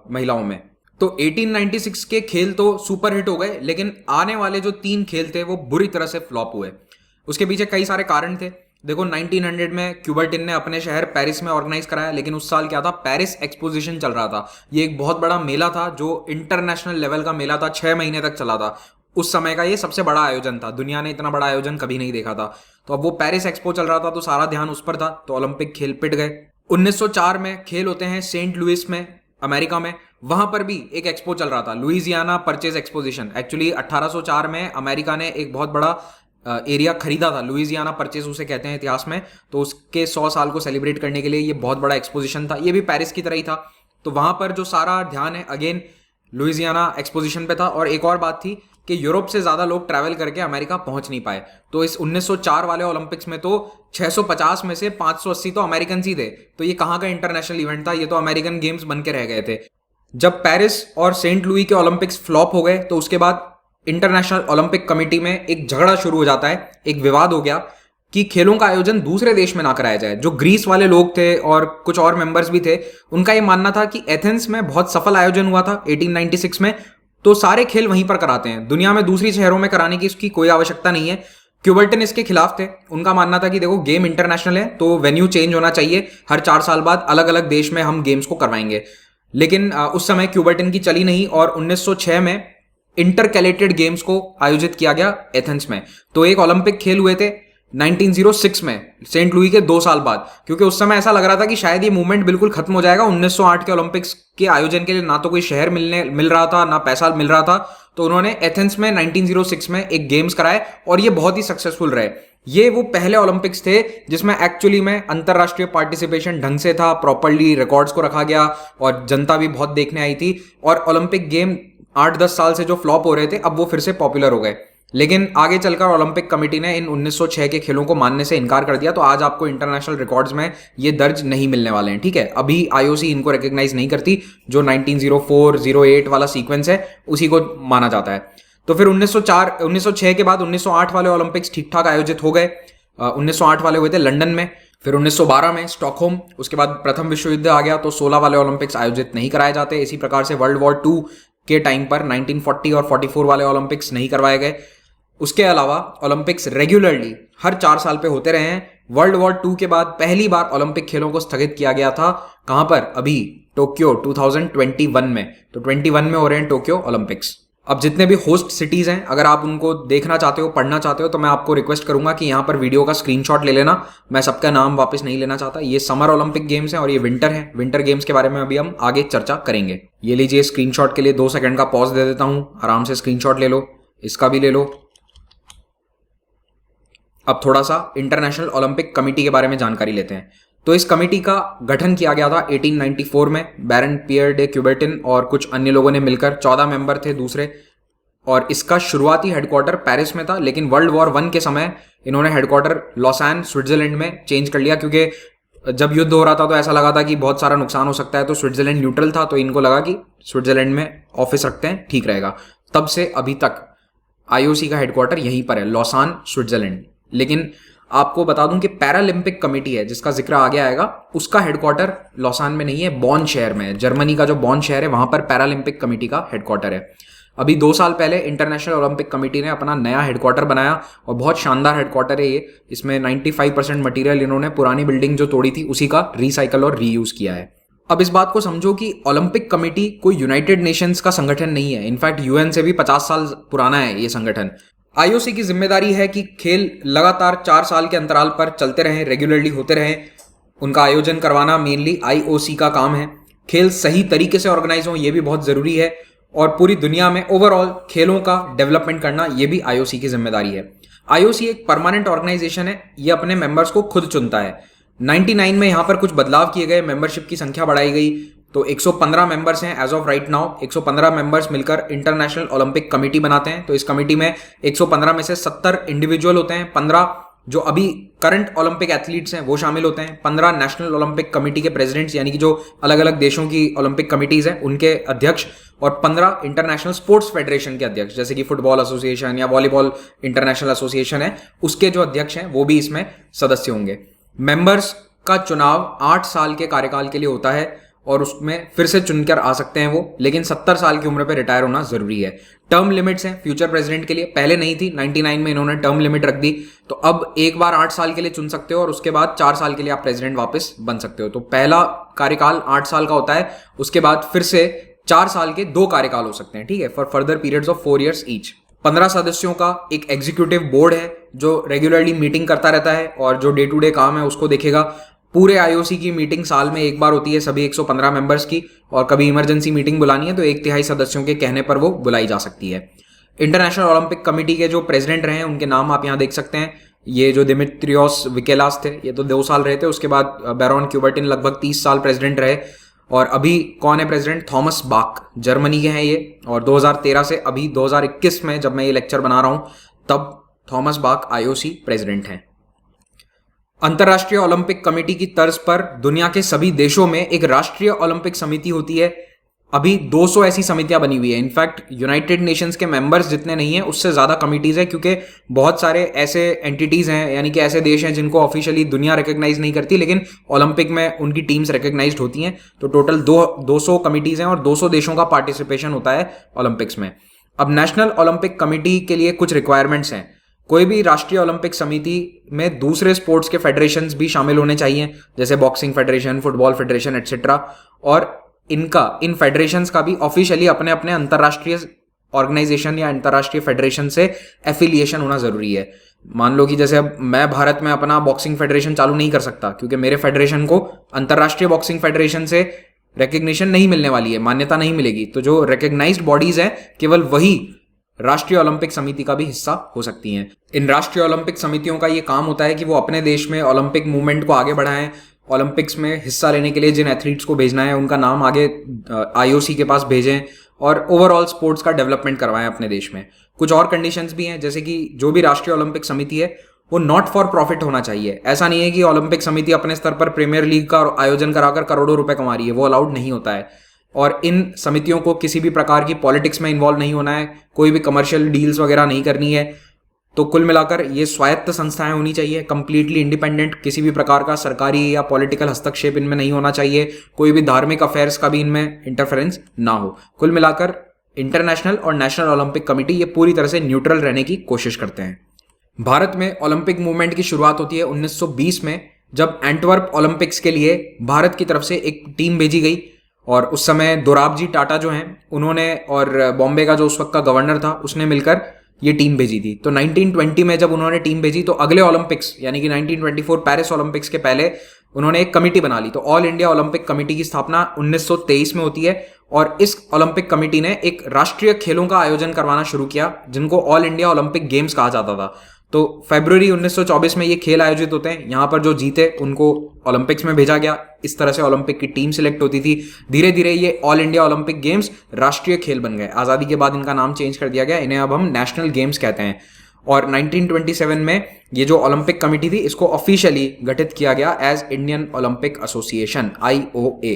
महिलाओं में। तो 1896 के खेल तो सुपर हिट हो गए, लेकिन आने वाले जो 3 खेल थे वो बुरी तरह से फ्लॉप हुए। उसके पीछे कई सारे कारण थे। देखो 1900 में क्यूबर्टिन ने अपने शहर पेरिस में ऑर्गेनाइज कराया, लेकिन उस साल क्या था, पेरिस एक्सपोजिशन चल रहा था। ये एक बहुत बड़ा मेला था जो इंटरनेशनल लेवल का मेला था, 6 महीने तक चला था। उस समय का ये सबसे बड़ा आयोजन था, दुनिया ने इतना बड़ा आयोजन कभी नहीं देखा था। तो अब वो पेरिस एक्सपो चल रहा था, तो सारा ध्यान उस पर था, तो ओलंपिक खेल पिट गए। 1904 में खेल होते हैं सेंट लुइस में, अमेरिका में। वहां पर भी एक एक्सपो चल रहा था, लुइजियाना परचेज एक्सपोजिशन। एक्चुअली 1804 में अमेरिका ने एक बहुत बड़ा एरिया खरीदा था, लुइजियाना परचेज उसे कहते हैं इतिहास में। तो उसके 100 साल को सेलिब्रेट करने के लिए ये बहुत बड़ा एक्सपोजिशन था, ये भी पेरिस की तरह ही था। तो वहां पर जो सारा ध्यान है अगेन लुइजियाना एक्सपोजिशन पे था। और एक और बात थी कि यूरोप से ज्यादा लोग ट्रैवल करके अमेरिका पहुंच नहीं पाए, तो इस 1904 वाले ओलंपिक्स में तो 650 में से 580 तो अमेरिकन ही थे। तो ये कहाँ का इंटरनेशनल इवेंट था, ये तो अमेरिकन गेम्स बन के रह गए थे। जब पेरिस और सेंट लुई के ओलंपिक्स फ्लॉप हो गए, तो उसके बाद इंटरनेशनल ओलंपिक कमेटी में एक झगड़ा शुरू हो जाता है, एक विवाद हो गया कि खेलों का आयोजन दूसरे देश में ना कराया जाए। जो ग्रीस वाले लोग थे और कुछ और मेंबर्स भी थे, उनका यह मानना था कि एथेंस में बहुत सफल आयोजन हुआ था 1896 में, तो सारे खेल वहीं पर कराते हैं, दुनिया में दूसरी शहरों में कराने की इसकी कोई आवश्यकता नहीं है। क्यूबर्टिन इसके खिलाफ थे, उनका मानना था कि देखो गेम इंटरनेशनल है, तो वेन्यू चेंज होना चाहिए, हर 4 साल बाद अलग अलग देश में हम गेम्स को करवाएंगे। लेकिन उस समय क्यूबर्टिन की चली नहीं, और 1906 में इंटरकैलेटेड गेम्स को आयोजित किया गया एथेंस में। तो एक ओलंपिक खेल हुए थे 1906 में सेंट लुई के 2 साल बाद, क्योंकि उस समय ऐसा लग रहा था कि शायद ये मूवमेंट बिल्कुल खत्म हो जाएगा। 1908 के ओलंपिक्स के आयोजन के लिए ना तो कोई शहर मिल रहा था, ना पैसा मिल रहा था, तो उन्होंने एथेंस में 1906 में एक गेम्स कराए और ये बहुत ही सक्सेसफुल रहे। ये वो पहले ओलंपिक्स थे जिसमें एक्चुअली में अंतरराष्ट्रीय पार्टिसिपेशन ढंग से था, प्रॉपर्ली रिकॉर्ड्स को रखा गया और जनता भी बहुत देखने आई थी। और ओलंपिक गेम 8-10 साल से जो फ्लॉप हो रहे थे, अब वो फिर से पॉपुलर हो गए। लेकिन आगे चलकर ओलंपिक कमेटी ने इन 1906 के खेलों को मानने से इनकार कर दिया, तो आज आपको इंटरनेशनल रिकॉर्ड्स में ये दर्ज नहीं मिलने वाले हैं। ठीक है, अभी आईओसी इनको रिकॉग्नाइज नहीं करती। जो 1904-08 वाला सीक्वेंस है उसी को माना जाता है। तो फिर 1906 के बाद 1908 वाले ओलंपिक्स ठीक ठाक आयोजित हो गए। 1908 वाले हुए थे लंदन में, फिर 1912 में स्टॉकहोम, उसके बाद प्रथम विश्व युद्ध आ गया तो 16 वाले ओलंपिक्स आयोजित नहीं कराए जाते। इसी प्रकार से वर्ल्ड वॉर 2 के टाइम पर 1940 और 44 वाले ओलंपिक्स नहीं करवाए गए। उसके अलावा ओलंपिक्स रेगुलरली हर 4 साल पे होते रहे हैं। वर्ल्ड वॉर 2 के बाद पहली बार ओलंपिक खेलों को स्थगित किया गया था। कहां पर? अभी टोक्यो 2021 में। तो 21 में हो रहे हैं टोक्यो ओलंपिक्स। अब जितने भी होस्ट सिटीज हैं, अगर आप उनको देखना चाहते हो, पढ़ना चाहते हो, तो मैं आपको रिक्वेस्ट करूंगा कि यहां पर वीडियो का स्क्रीनशॉट ले लेना। मैं सबका नाम वापस नहीं लेना चाहता। ये समर ओलंपिक गेम्स हैं और ये विंटर है। विंटर गेम्स के बारे में अभी हम आगे चर्चा करेंगे। ये लीजिए, स्क्रीनशॉट के लिए 2 सेकंड का पॉज दे देता हूं, आराम से स्क्रीनशॉट ले लो। इसका भी ले लो। अब थोड़ा सा इंटरनेशनल ओलंपिक कमेटी के बारे में जानकारी लेते हैं। तो इस कमेटी का गठन किया गया था 1894 में। बैरन पियर डे क्यूबर्टिन और कुछ अन्य लोगों ने मिलकर, 14 मेंबर थे दूसरे, और इसका शुरुआती हेडक्वार्टर पेरिस में था। लेकिन वर्ल्ड वॉर 1 के समय इन्होंने हेडक्वार्टर लॉसान स्विट्जरलैंड में चेंज कर लिया, क्योंकि जब युद्ध हो रहा था तो ऐसा लगा था कि बहुत सारा नुकसान हो सकता है। तो स्विट्जरलैंड न्यूट्रल था, तो इनको लगा कि स्विट्जरलैंड में ऑफिस रखते हैं, ठीक रहेगा। तब से अभी तक आईओसी का हेडक्वार्टर यहीं पर है, लॉसान स्विट्जरलैंड। लेकिन आपको बता दूं कि पैरालंपिक कमेटी है, जिसका जिक्र आगे आएगा, उसका हेडक्वार्टर लॉसान में नहीं है, बॉन शहर में है। जर्मनी का जो बॉन शहर है वहां पर पैरालंपिक कमेटी का हेडक्वार्टर है। अभी 2 साल पहले इंटरनेशनल ओलंपिक कमेटी ने अपना नया हेडक्वार्टर बनाया और बहुत शानदार हेडक्वार्टर है ये। इसमें 95% मटेरियल इन्होंने पुरानी बिल्डिंग जो तोड़ी थी उसी का रिसाइकल और रीयूज किया है। अब इस बात को समझो कि ओलंपिक कमेटी कोई यूनाइटेड नेशंस का संगठन नहीं है। इनफैक्ट यूएन से भी 50 साल पुराना है ये संगठन। आईओसी की जिम्मेदारी है कि खेल लगातार 4 साल के अंतराल पर चलते रहें, रेगुलरली होते रहें। उनका आयोजन करवाना मेनली आईओसी का काम है। खेल सही तरीके से ऑर्गेनाइज हो, ये भी बहुत जरूरी है। और पूरी दुनिया में ओवरऑल खेलों का डेवलपमेंट करना, ये भी आईओसी की जिम्मेदारी है। आईओसी एक परमानेंट ऑर्गेनाइजेशन है, ये अपने मेंबर्स को खुद चुनता है। 99 में यहां पर कुछ बदलाव किए गए, मेंबरशिप की संख्या बढ़ाई गई, तो 115 मेंबर्स हैं as of right now. 115 members मिलकर इंटरनेशनल ओलंपिक कमेटी बनाते हैं। तो इस कमेटी में 115 में से 70 इंडिविजुअल होते हैं, 15 जो अभी करंट ओलंपिक एथलीट्स हैं वो शामिल होते हैं, 15 नेशनल ओलंपिक कमेटी के प्रेसिडेंट्स, यानी कि जो अलग अलग देशों की ओलंपिक कमेटीज हैं उनके अध्यक्ष, और 15 इंटरनेशनल स्पोर्ट्स फेडरेशन के अध्यक्ष, जैसे कि फुटबॉल एसोसिएशन या वॉलीबॉल इंटरनेशनल एसोसिएशन है, उसके जो अध्यक्ष हैं वो भी इसमें सदस्य होंगे। मेंबर्स का चुनाव 8 साल के कार्यकाल के लिए होता है और उसमें फिर से चुनकर आ सकते हैं वो, लेकिन 70 साल की उम्र पे रिटायर होना जरूरी है। टर्म लिमिट्स हैं फ्यूचर प्रेसिडेंट के लिए, पहले नहीं थी, 99 में इन्होंने टर्म लिमिट रख दी। तो अब एक बार 8 साल के लिए चुन सकते हो और उसके बाद 4 साल के लिए आप प्रेसिडेंट वापस बन सकते हो। तो पहला कार्यकाल 8 साल का होता है, उसके बाद फिर से 4 साल के 2 कार्यकाल हो सकते हैं, ठीक है, for further periods of 4 years each. 15 सदस्यों का एक एग्जीक्यूटिव बोर्ड है जो रेगुलरली मीटिंग करता रहता है और जो डे टू डे काम है उसको देखेगा। पूरे आईओसी की मीटिंग साल में एक बार होती है सभी 115 मेंबर्स की, और कभी इमरजेंसी मीटिंग बुलानी है तो 1/3 सदस्यों के कहने पर वो बुलाई जा सकती है। इंटरनेशनल ओलंपिक कमेटी के जो प्रेसिडेंट रहे हैं उनके नाम आप यहाँ देख सकते हैं। ये जो दिमित्रियोस विकेलास थे ये तो 2 साल रहे थे, उसके बाद बैरॉन क्यूबर्टिन लगभग 30 साल प्रेसिडेंट रहे, और अभी कौन है प्रेसिडेंट? थॉमस बाक, जर्मनी के हैं ये, और 2013 से अभी 2021 में जब मैं ये लेक्चर बना रहा हूं तब थॉमस बाक आईओसी प्रेसिडेंट हैं। अंतर्राष्ट्रीय ओलंपिक कमेटी की तर्ज पर दुनिया के सभी देशों में एक राष्ट्रीय ओलंपिक समिति होती है। अभी 200 ऐसी समितियां बनी हुई है। इनफैक्ट यूनाइटेड नेशंस के मेंबर्स जितने नहीं है उससे ज्यादा कमिटीज है, क्योंकि बहुत सारे ऐसे एंटिटीज हैं, यानी कि ऐसे देश हैं जिनको ऑफिशियली दुनिया रिकॉग्नाइज नहीं करती, लेकिन ओलंपिक में उनकी टीम्स रिकॉग्नाइज्ड होती हैं। तो टोटल 200 कमिटीज हैं और 200 देशों का पार्टिसिपेशन होता है ओलंपिक्स में। अब नेशनल ओलंपिक कमेटी के लिए कुछ रिक्वायरमेंट्स हैं। कोई भी राष्ट्रीय ओलंपिक समिति में दूसरे स्पोर्ट्स के फेडरेशंस भी शामिल होने चाहिए, जैसे boxing federation, football federation etcetera, और इन फेडरेशंस का भी ऑफिशियली अपने अपने अंतर्राष्ट्रीय ऑर्गेनाइजेशन या अंतर्राष्ट्रीय फेडरेशन से एफिलिएशन होना जरूरी है। मान लो कि जैसे अब मैं भारत में अपना बॉक्सिंग फेडरेशन चालू नहीं कर सकता क्योंकि मेरे फेडरेशन को अंतर्राष्ट्रीय बॉक्सिंग फेडरेशन से रिकग्निशन नहीं मिलने वाली है, मान्यता नहीं मिलेगी। तो जो रिकग्नाइज्ड बॉडीज हैं केवल वही राष्ट्रीय ओलंपिक समिति का भी हिस्सा हो सकती हैं। इन राष्ट्रीय ओलंपिक समितियों का ये काम होता है कि वो अपने देश में ओलंपिक मूवमेंट को आगे बढ़ाएं, ओलंपिक्स में हिस्सा लेने के लिए जिन एथलीट्स को भेजना है उनका नाम आगे आईओसी के पास भेजें और ओवरऑल स्पोर्ट्स का डेवलपमेंट करवाएं अपने देश में। कुछ और कंडीशंस भी हैं, जैसे कि जो भी राष्ट्रीय ओलंपिक समिति है वो नॉट फॉर प्रॉफिट होना चाहिए। ऐसा नहीं है कि ओलंपिक समिति अपने स्तर पर प्रीमियर लीग का आयोजन कराकर करोड़ों रुपए कमा रही है, वो अलाउड नहीं होता है। और इन समितियों को किसी भी प्रकार की पॉलिटिक्स में इन्वॉल्व नहीं होना है, कोई भी कमर्शियल डील्स वगैरह नहीं करनी है। तो कुल मिलाकर ये स्वायत्त संस्थाएं होनी चाहिए, कंप्लीटली इंडिपेंडेंट, किसी भी प्रकार का सरकारी या पॉलिटिकल हस्तक्षेप इनमें नहीं होना चाहिए, कोई भी धार्मिक अफेयर्स का भी इनमें इंटरफेरेंस ना हो। कुल मिलाकर इंटरनेशनल और नेशनल ओलंपिक कमेटी ये पूरी तरह से न्यूट्रल रहने की कोशिश करते हैं। भारत में ओलंपिक मूवमेंट की शुरुआत होती है 1920 में, जब एंटवर्प ओलंपिक्स के लिए भारत की तरफ से एक टीम भेजी गई। और उस समय दोराबजी टाटा जो हैं उन्होंने, और बॉम्बे का जो उस वक्त का गवर्नर था उसने मिलकर ये टीम भेजी थी। तो 1920 में जब उन्होंने टीम भेजी तो अगले ओलंपिक्स यानी कि 1924 पेरिस ओलंपिक्स के पहले उन्होंने एक कमेटी बना ली। तो ऑल इंडिया ओलंपिक कमेटी की स्थापना 1923 में होती है और इस ओलंपिक कमेटी ने एक राष्ट्रीय खेलों का आयोजन करवाना शुरू किया जिनको ऑल इंडिया ओलंपिक गेम्स कहा जाता था। तो फरवरी 1924 में ये खेल आयोजित होते हैं। यहाँ पर जो जीते उनको ओलंपिक्स में भेजा गया। इस तरह से ओलंपिक की टीम सिलेक्ट होती थी। धीरे धीरे ये ऑल इंडिया ओलंपिक गेम्स राष्ट्रीय खेल बन गए। आज़ादी के बाद इनका नाम चेंज कर दिया गया, इन्हें अब हम नेशनल गेम्स कहते हैं। और 1927 में ये जो ओलंपिक कमेटी थी इसको ऑफिशियली गठित किया गया as Indian Olympic Association, IOA।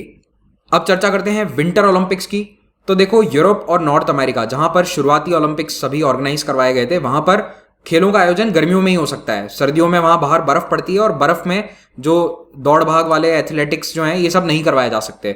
अब चर्चा करते हैं विंटर ओलंपिक्स की। तो देखो, यूरोप और नॉर्थ अमेरिका जहां पर शुरुआती ओलंपिक्स सभी ऑर्गेनाइज करवाए गए थे, वहां पर खेलों का आयोजन गर्मियों में ही हो सकता है। सर्दियों में वहां बाहर बर्फ पड़ती है और बर्फ में जो दौड़ भाग वाले एथलेटिक्स जो हैं ये सब नहीं करवाए जा सकते।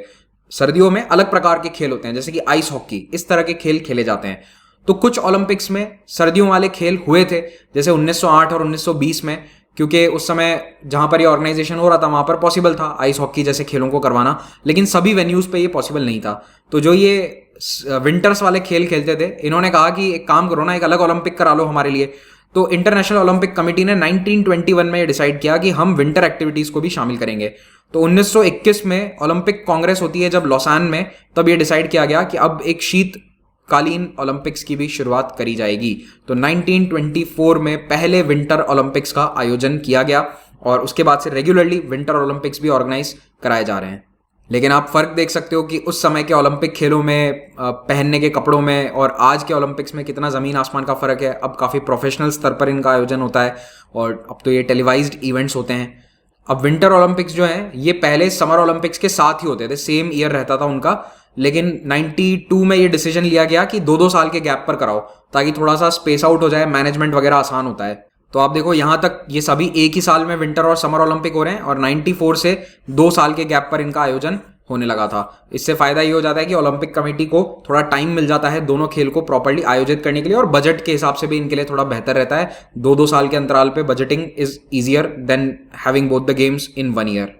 सर्दियों में अलग प्रकार के खेल होते हैं, जैसे कि आइस हॉकी, इस तरह के खेल खेले जाते हैं। तो कुछ ओलंपिक्स में सर्दियों वाले खेल हुए थे, जैसे 1908 और 1920 में, क्योंकि उस समय जहां पर ये ऑर्गेनाइजेशन हो रहा था वहां पर पॉसिबल था आइस हॉकी जैसे खेलों को करवाना, लेकिन सभी वेन्यूज पे ये पॉसिबल नहीं था। तो जो ये विंटर्स वाले खेल खेलते थे, इन्होंने कहा कि एक काम करो ना, एक अलग ओलंपिक करा लो हमारे लिए। तो इंटरनेशनल ओलंपिक कमेटी ने 1921 में डिसाइड किया कि हम विंटर एक्टिविटीज को भी शामिल करेंगे। तो 1921 में ओलंपिक कांग्रेस होती है जब लॉसान में, तब ये डिसाइड किया गया कि अब एक शीतकालीन ओलंपिक्स की भी शुरुआत करी जाएगी। तो 1924 में पहले विंटर ओलंपिक्स का आयोजन किया गया और उसके बाद से रेगुलरली विंटर ओलंपिक्स भी ऑर्गेनाइज कराए जा रहे हैं। लेकिन आप फर्क देख सकते हो कि उस समय के ओलंपिक खेलों में पहनने के कपड़ों में और आज के ओलंपिक्स में कितना ज़मीन आसमान का फ़र्क है। अब काफ़ी प्रोफेशनल स्तर पर इनका आयोजन होता है और अब तो ये टेलीवाइज्ड इवेंट्स होते हैं। अब विंटर ओलंपिक्स जो हैं ये पहले समर ओलंपिक्स के साथ ही होते थे, सेम ईयर रहता था उनका। लेकिन 92 में ये डिसीजन लिया गया कि 2-2 साल के गैप पर कराओ ताकि थोड़ा सा स्पेस आउट हो जाए, मैनेजमेंट वगैरह आसान होता है। तो आप देखो यहाँ तक ये सभी एक ही साल में विंटर और समर ओलंपिक हो रहे हैं और 94 से 2 साल के गैप पर इनका आयोजन होने लगा था। इससे फायदा ये हो जाता है कि ओलंपिक कमेटी को थोड़ा टाइम मिल जाता है दोनों खेल को प्रॉपर्ली आयोजित करने के लिए, और बजट के हिसाब से भी इनके लिए थोड़ा बेहतर रहता है। 2-2 साल के अंतराल पे budgeting is easier than having both the games in 1 year.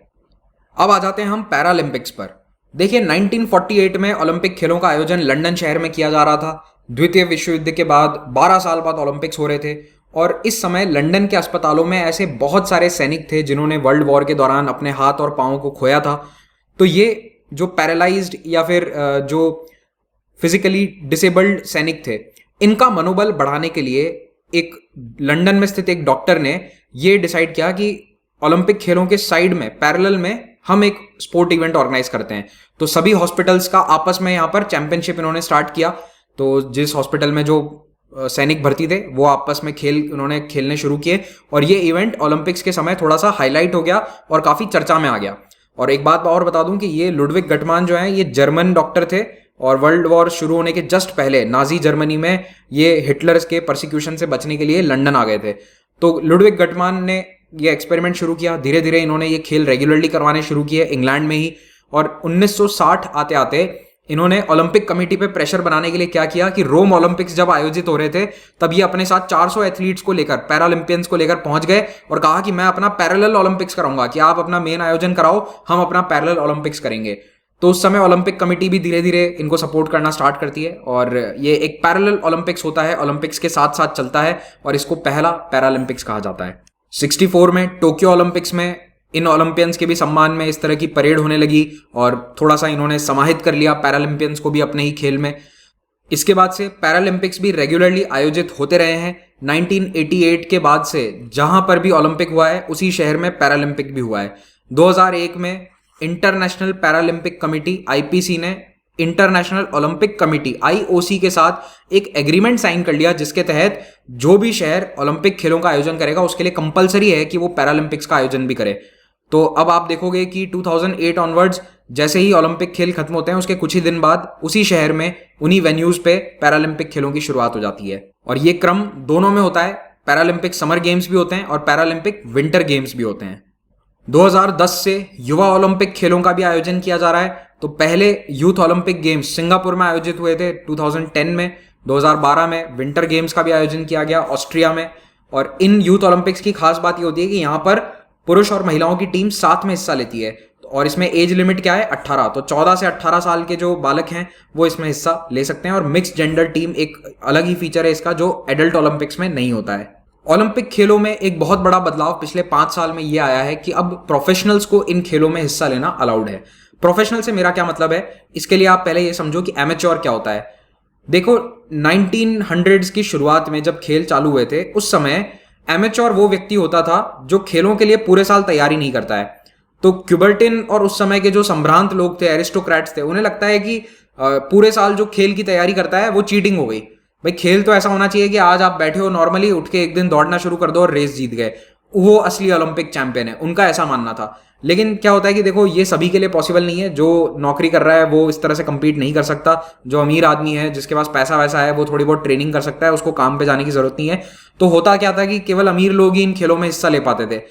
अब आ जाते हैं हम पैरालंपिक्स पर। देखिए 1948 में ओलंपिक खेलों का आयोजन लंदन शहर में किया जा रहा था। द्वितीय विश्व युद्ध के बाद 12 साल बाद ओलंपिक्स हो रहे थे और इस समय लंदन के अस्पतालों में ऐसे बहुत सारे सैनिक थे जिन्होंने वर्ल्ड वॉर के दौरान अपने हाथ और पांवों को खोया था। तो ये जो पैरालाइज्ड या फिर जो फिजिकली डिसेबल्ड सैनिक थे, इनका मनोबल बढ़ाने के लिए एक लंदन में स्थित एक डॉक्टर ने ये डिसाइड किया कि ओलंपिक खेलों के साइड में पैरेलल में हम एक स्पोर्ट इवेंट ऑर्गेनाइज करते हैं। तो सभी हॉस्पिटल्स का आपस में यहाँ पर चैंपियनशिप इन्होंने स्टार्ट किया। तो जिस हॉस्पिटल में जो सैनिक भर्ती थे वो आपस में उन्होंने खेलने शुरू किए और ये इवेंट ओलंपिक्स के समय थोड़ा सा हाईलाइट हो गया और काफी चर्चा में आ गया। और एक बात और बता दूं कि ये लुडविग गटमान जो है ये जर्मन डॉक्टर थे और वर्ल्ड वॉर शुरू होने के जस्ट पहले नाजी जर्मनी में ये हिटलर्स के परसिक्यूशन से बचने के लिए लंदन आ गए थे। तो लुडविग गटमान ने ये एक्सपेरिमेंट शुरू किया। धीरे धीरे इन्होंने ये खेल रेगुलरली करवाने शुरू किए इंग्लैंड में ही। और 1960 आते आते इन्होंने ओलंपिक कमेटी पे प्रेशर बनाने के लिए क्या किया कि रोम ओलंपिक्स जब आयोजित हो रहे थे तब ये अपने साथ 400 एथलीट्स को लेकर, पैरालंपियंस को लेकर पहुंच गए और कहा कि मैं अपना पैरेलल ओलंपिक्स कराऊंगा, कि आप अपना मेन आयोजन कराओ, हम अपना पैरेलल ओलंपिक्स करेंगे। तो उस समय ओलंपिक कमेटी भी धीरे धीरे इनको सपोर्ट करना स्टार्ट करती है और ये एक पैरेलल ओलंपिक्स होता है, ओलंपिक्स के साथ साथ चलता है और इसको पहला पैरालंपिक्स कहा जाता है। 64 में टोक्यो ओलंपिक्स में इन ओलंपियंस के भी सम्मान में इस तरह की परेड होने लगी और थोड़ा सा इन्होंने समाहित कर लिया पैरालंपियंस को भी अपने ही खेल में। इसके बाद से पैरालंपिक्स भी रेगुलरली आयोजित होते रहे हैं। 1988 के बाद से जहां पर भी ओलंपिक हुआ है उसी शहर में पैरालंपिक भी हुआ है। 2001 में इंटरनेशनल पैरालंपिक कमेटी आईपीसी ने इंटरनेशनल ओलंपिक कमेटी आईओसी के साथ एक एग्रीमेंट साइन कर लिया, जिसके तहत जो भी शहर ओलंपिक खेलों का आयोजन करेगा उसके लिए कंपलसरी है कि वो पैरालंपिक्स का आयोजन भी करे। तो अब आप देखोगे कि 2008 ऑनवर्ड्स जैसे ही ओलंपिक खेल खत्म होते हैं उसके कुछ ही दिन बाद उसी शहर में उन्हीं वेन्यूज पे पैरालंपिक खेलों की शुरुआत हो जाती है। और ये क्रम दोनों में होता है, पैरालंपिक समर गेम्स भी होते हैं और पैरालंपिक विंटर गेम्स भी होते हैं। 2010 से युवा ओलंपिक खेलों का भी आयोजन किया जा रहा है। तो पहले यूथ ओलंपिक गेम्स सिंगापुर में आयोजित हुए थे 2010 में। 2012 में विंटर गेम्स का भी आयोजन किया गया ऑस्ट्रिया में। और इन यूथ ओलंपिक्स की खास बात ये होती है कि यहाँ पर पुरुष और महिलाओं की टीम साथ में हिस्सा लेती है और इसमें एज लिमिट क्या है 18। तो 14 से 18 साल के जो बालक हैं वो इसमें हिस्सा ले सकते हैं। और मिक्स जेंडर टीम एक अलग ही फीचर है इसका जो एडल्ट ओलंपिक्स में नहीं होता है। ओलंपिक खेलों में एक बहुत बड़ा बदलाव पिछले 5 साल में ये आया है कि अब प्रोफेशनल्स को इन खेलों में हिस्सा लेना अलाउड है। प्रोफेशनल से मेरा क्या मतलब है, इसके लिए आप पहले ये समझो कि एमेच्योर क्या होता है। देखो 1900s की शुरुआत में जब खेल चालू हुए थे उस समय एमेच्योर वो व्यक्ति होता था जो खेलों के लिए पूरे साल तैयारी नहीं करता है। तो क्यूबर्टिन और उस समय के जो संभ्रांत लोग थे, एरिस्टोक्रेट्स थे, उन्हें लगता है कि पूरे साल जो खेल की तैयारी करता है वो चीटिंग हो गई। भाई खेल तो ऐसा होना चाहिए कि आज आप बैठे हो नॉर्मली, उठ के एक दिन दौड़ना शुरू कर दो और रेस जीत गए, वो असली ओलंपिक चैंपियन है, उनका ऐसा मानना था। लेकिन क्या होता है कि देखो ये सभी के लिए पॉसिबल नहीं है। जो नौकरी कर रहा है वो इस तरह से compete नहीं कर सकता। जो अमीर आदमी है जिसके पास पैसा वैसा है वो थोड़ी बहुत ट्रेनिंग कर सकता है, उसको काम पे जाने की जरूरत नहीं है। तो होता क्या था कि केवल अमीर लोग ही इन खेलों में हिस्सा ले पाते थे।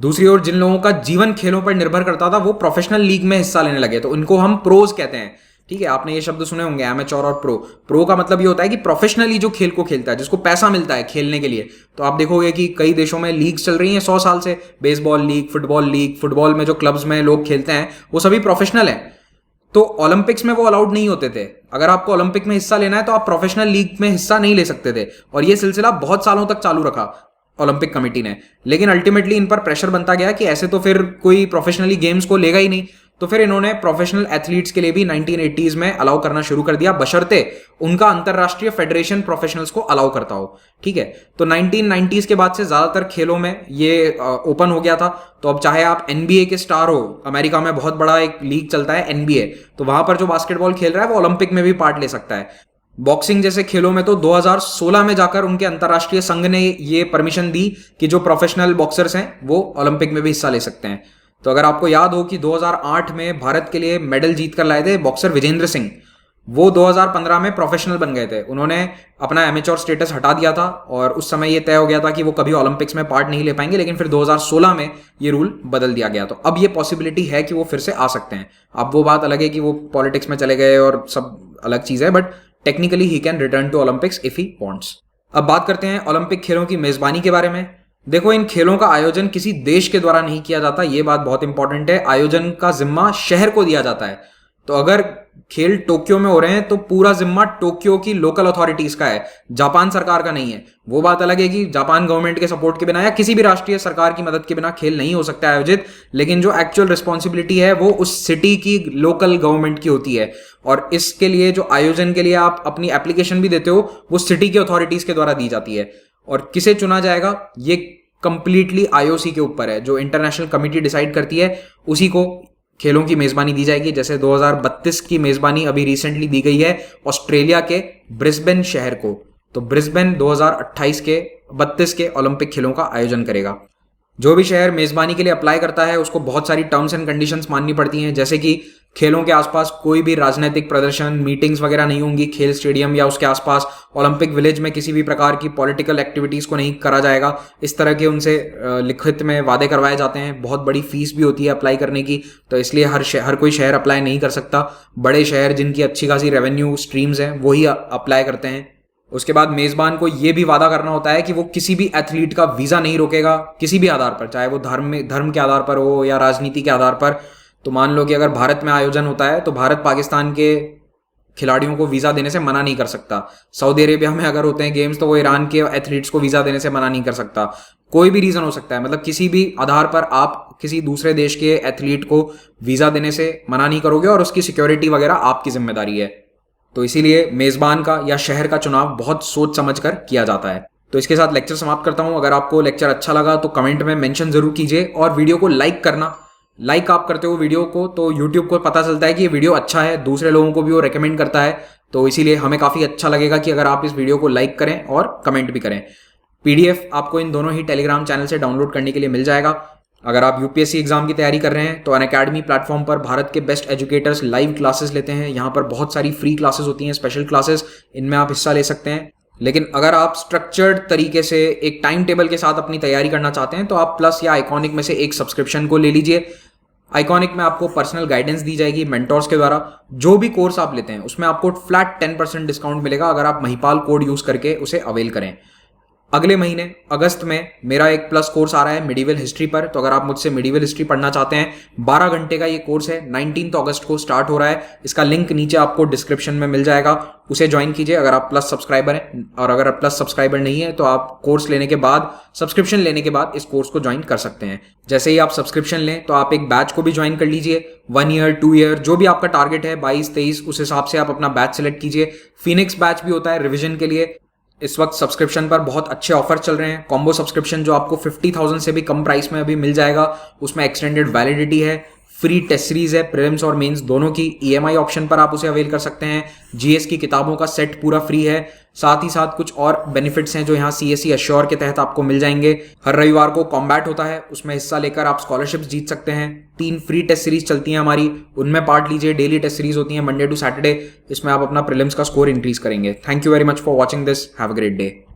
दूसरी ओर जिन लोगों का जीवन खेलों पर निर्भर करता था वो प्रोफेशनल लीग में हिस्सा लेने लगे, तो इनको हम प्रोज कहते हैं। ठीक है, आपने ये शब्द सुने होंगे एमेच्योर और प्रो। प्रो का मतलब ये होता है कि प्रोफेशनली जो खेल को खेलता है, जिसको पैसा मिलता है खेलने के लिए। तो आप देखोगे कि कई देशों में लीग्स चल रही हैं 100 साल से, बेसबॉल लीग, फुटबॉल में जो क्लब्स में लोग खेलते हैं वो सभी प्रोफेशनल हैं। तो ओलंपिक्स में वो अलाउड नहीं होते थे। अगर आपको ओलंपिक में हिस्सा लेना है तो आप प्रोफेशनल लीग में हिस्सा नहीं ले सकते थे। और ये सिलसिला बहुत सालों तक चालू रखा ओलंपिक कमेटी ने। लेकिन अल्टीमेटली इन पर प्रेशर बनता गया कि ऐसे तो फिर कोई प्रोफेशनली गेम्स को लेगा ही नहीं। तो फिर इन्होंने प्रोफेशनल एथलीट्स के लिए भी 1980s में अलाउ करना शुरू कर दिया, बशर्ते उनका अंतरराष्ट्रीय फेडरेशन प्रोफेशनल्स को अलाउ करता हो। ठीक है, तो 1990s के बाद से ज्यादातर खेलों में ये ओपन हो गया था। तो अब चाहे आप एनबीए के स्टार हो, अमेरिका में बहुत बड़ा एक लीग चलता है एनबीए, तो वहां पर जो बास्केटबॉल खेल रहा है वो ओलंपिक में भी पार्ट ले सकता है। बॉक्सिंग जैसे खेलों में तो 2016 में जाकर उनके अंतरराष्ट्रीय संघ ने ये परमिशन दी कि जो प्रोफेशनल बॉक्सर्स हैं वो ओलंपिक में भी हिस्सा ले सकते हैं। तो अगर आपको याद हो कि 2008 में भारत के लिए मेडल जीत कर लाए थे बॉक्सर विजेंद्र सिंह, वो 2015 में प्रोफेशनल बन गए थे। उन्होंने अपना एमेच्योर स्टेटस हटा दिया था और उस समय ये तय हो गया था कि वो कभी ओलंपिक्स में पार्ट नहीं ले पाएंगे। लेकिन फिर 2016 में ये रूल बदल दिया गया, तो अब ये पॉसिबिलिटी है कि वो फिर से आ सकते हैं। अब वो बात अलग है कि वो पॉलिटिक्स में चले गए और सब अलग चीज है, but technically he can return to Olympics if he wants. अब बात करते हैं ओलंपिक खेलों की मेजबानी के बारे में। देखो इन खेलों का आयोजन किसी देश के द्वारा नहीं किया जाता, ये बात बहुत इंपॉर्टेंट है। आयोजन का जिम्मा शहर को दिया जाता है। तो अगर खेल टोक्यो में हो रहे हैं तो पूरा जिम्मा टोक्यो की लोकल अथॉरिटीज का है, जापान सरकार का नहीं है। वो बात अलग है कि जापान गवर्नमेंट के सपोर्ट के बिना या किसी भी राष्ट्रीय सरकार की मदद के बिना खेल नहीं हो सकता आयोजित, लेकिन जो एक्चुअल रिस्पॉन्सिबिलिटी है वो उस सिटी की लोकल गवर्नमेंट की होती है। और इसके लिए जो आयोजन के लिए आप अपनी एप्लीकेशन भी देते हो वो सिटी की अथॉरिटीज के द्वारा दी जाती है। और किसे चुना जाएगा ये कंप्लीटली आईओसी के ऊपर है, जो इंटरनेशनल कमिटी डिसाइड करती है उसी को खेलों की मेजबानी दी जाएगी। जैसे 2032 की मेजबानी अभी रिसेंटली दी गई है ऑस्ट्रेलिया के ब्रिस्बेन शहर को। तो ब्रिस्बेन 2028 के 32 के ओलंपिक खेलों का आयोजन करेगा। जो भी शहर मेजबानी के लिए अप्लाई करता है उसको बहुत सारी टर्म्स एंड कंडीशंस माननी पड़ती हैं, जैसे कि खेलों के आसपास कोई भी राजनीतिक प्रदर्शन, मीटिंग्स वगैरह नहीं होंगी। खेल स्टेडियम या उसके आसपास ओलंपिक विलेज में किसी भी प्रकार की पॉलिटिकल एक्टिविटीज को नहीं करा जाएगा। इस तरह के उनसे लिखित में वादे करवाए जाते हैं। बहुत बड़ी फीस भी होती है अप्लाई करने की, तो इसलिए हर कोई शहर अप्लाई नहीं कर सकता। बड़े शहर जिनकी अच्छी खासी रेवेन्यू स्ट्रीम्स हैं वही अप्लाई करते हैं। उसके बाद मेजबान को यह भी वादा करना होता है कि वो किसी भी एथलीट का वीजा नहीं रोकेगा किसी भी आधार पर, चाहे वो धर्म के आधार पर हो या राजनीति के आधार पर। तो मान लो कि अगर भारत में आयोजन होता है तो भारत पाकिस्तान के खिलाड़ियों को वीज़ा देने से मना नहीं कर सकता। सऊदी अरेबिया में अगर होते हैं गेम्स तो वो ईरान के एथलीट्स को वीज़ा देने से मना नहीं कर सकता। कोई भी रीज़न हो सकता है, मतलब किसी भी आधार पर आप किसी दूसरे देश के एथलीट को वीज़ा देने से मना नहीं करोगे और उसकी सिक्योरिटी वगैरह आपकी जिम्मेदारी है। तो इसीलिए मेज़बान का या शहर का चुनाव बहुत सोच समझ कर किया जाता है। तो इसके साथ लेक्चर समाप्त करता हूं। अगर आपको लेक्चर अच्छा लगा तो कमेंट में मेंशन जरूर कीजिए और वीडियो को लाइक करना। लाइक आप करते हो वीडियो को तो यूट्यूब को पता चलता है कि ये वीडियो अच्छा है, दूसरे लोगों को भी वो रेकमेंड करता है। तो इसीलिए हमें काफ़ी अच्छा लगेगा कि अगर आप इस वीडियो को लाइक करें और कमेंट भी करें। पीडीएफ आपको इन दोनों ही टेलीग्राम चैनल से डाउनलोड करने के लिए मिल जाएगा। अगर आप यूपीएससी एग्जाम की तैयारी कर रहे हैं तो अनअकैडमी प्लेटफॉर्म पर भारत के बेस्ट एजुकेटर्स लाइव क्लासेस लेते हैं। यहाँ पर बहुत सारी फ्री क्लासेस होती हैं, स्पेशल क्लासेस, इनमें आप हिस्सा ले सकते हैं। लेकिन अगर आप स्ट्रक्चर्ड तरीके से एक टाइम टेबल के साथ अपनी तैयारी करना चाहते हैं तो आप प्लस या आइकॉनिक में से एक सब्सक्रिप्शन को ले लीजिए। आइकॉनिक में आपको पर्सनल गाइडेंस दी जाएगी मेंटोर्स के द्वारा। जो भी कोर्स आप लेते हैं उसमें आपको फ्लैट 10% डिस्काउंट मिलेगा अगर आप महिपाल कोड यूज करके उसे अवेल करें। अगले महीने अगस्त में मेरा एक प्लस कोर्स आ रहा है मिडिवल हिस्ट्री पर। तो अगर आप मुझसे मिडिवल हिस्ट्री पढ़ना चाहते हैं, 12 घंटे का ये कोर्स है, 19 अगस्त को स्टार्ट हो रहा है। इसका लिंक नीचे आपको डिस्क्रिप्शन में मिल जाएगा, उसे ज्वाइन कीजिए अगर आप प्लस सब्सक्राइबर हैं। और अगर आप प्लस सब्सक्राइबर नहीं है तो आप कोर्स लेने के बाद, सब्सक्रिप्शन लेने के बाद इस कोर्स को ज्वाइन कर सकते हैं। जैसे ही आप सब्सक्रिप्शन लें तो आप एक बैच को भी ज्वाइन कर लीजिए। 1 ईयर 2 ईयर जो भी आपका टारगेट है, 22-23, उस हिसाब से आप अपना बैच सेलेक्ट कीजिए। फिनिक्स बैच भी होता है रिविजन के लिए। इस वक्त सब्सक्रिप्शन पर बहुत अच्छे ऑफर चल रहे हैं। कॉम्बो सब्सक्रिप्शन जो आपको 50,000 से भी कम प्राइस में अभी मिल जाएगा, उसमें एक्सटेंडेड वैलिडिटी है, फ्री टेस्ट सीरीज है, प्रीलिम्स और मेंस दोनों की। ईएमआई ऑप्शन पर आप उसे अवेल कर सकते हैं। जीएस की किताबों का सेट पूरा फ्री है। साथ ही साथ कुछ और बेनिफिट्स हैं जो यहाँ सीएससी एश्योर के तहत आपको मिल जाएंगे। हर रविवार को कॉम्बैट होता है, उसमें हिस्सा लेकर आप स्कॉलरशिप्स जीत सकते हैं। 3 फ्री टेस्ट सीरीज चलती हैं हमारी, उनमें पार्ट लीजिए। डेली टेस्ट सीरीज होती है मंडे टू सैटरडे, इसमें आप अपना प्रीलिम्स का स्कोर इंक्रीज करेंगे। Thank you very much for watching this. Have a great day.